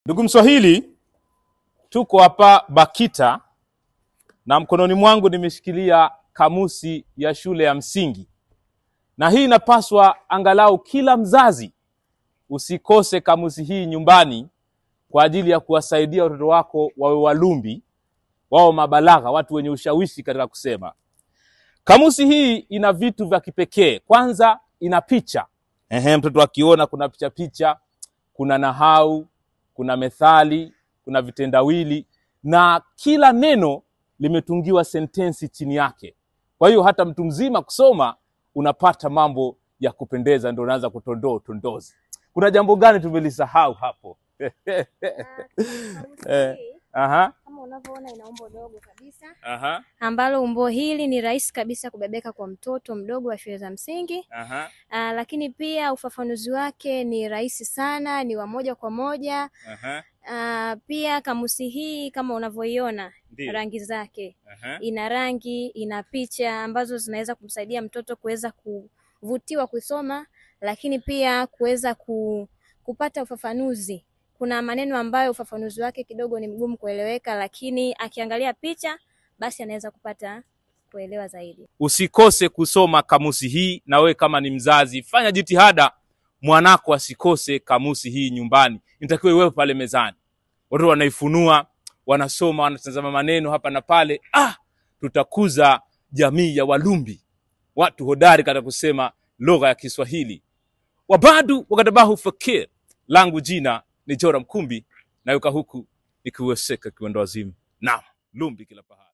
Ndugu Mswahili, tuko hapa Bakita na mkononi mwangu nimeshikilia kamusi ya shule ya msingi. Na hii inapaswa angalau kila mzazi usikose kamusi hii nyumbani kwa ajili ya kuwasaidia watoto wako wawe walumbi, wao mabalagha, watu wenye ushawishi katika kusema. Kamusi hii ina vitu vya kipekee. Kwanza ina picha. Mtoto akiona kuna picha, kuna nahau, kuna methali, kuna vitendawili, na kila neno limetungiwa sentensi chini yake. Kwa hiyo hata mtu mzima kusoma unapata mambo ya kupendeza, ndio unaanza tondozi. Kuna jambo gani tumelisahau hapo? Kama unavyoona ina umbo dogo kabisa. Ambalo umbo hili ni rahisi kabisa kubebeka kwa mtoto mdogo wa shule za msingi. Lakini pia ufafanuzi wake ni rahisi sana, ni wa moja kwa moja. Pia kamusi hii kama unavyoiona rangi zake. Ina rangi, ina picha ambazo zinaweza kumsaidia mtoto kuweza kuvutiwa kusoma, lakini pia kuweza kupata ufafanuzi. Kuna maneno ambayo ufafanuzi wake kidogo ni mgumu kueleweka, lakini akiangalia picha basi anaweza kupata kuelewa zaidi. Usikose kusoma kamusi hii, na wewe kama ni mzazi fanya jitihada mwanako asikose kamusi hii nyumbani. Inatakiwa wewe pale mezani, watu wanaifunua, wanasoma, wanatazama maneno hapa na pale. Tutakuza jamii ya walumbi, watu hodari katika kusema lugha ya Kiswahili. Wabadu wakatabahu fakir. Langu jina ni Joram Kumbi, na yuka huku nikiweseka kiwendo wazimu. Naam, lumbi kila pahali.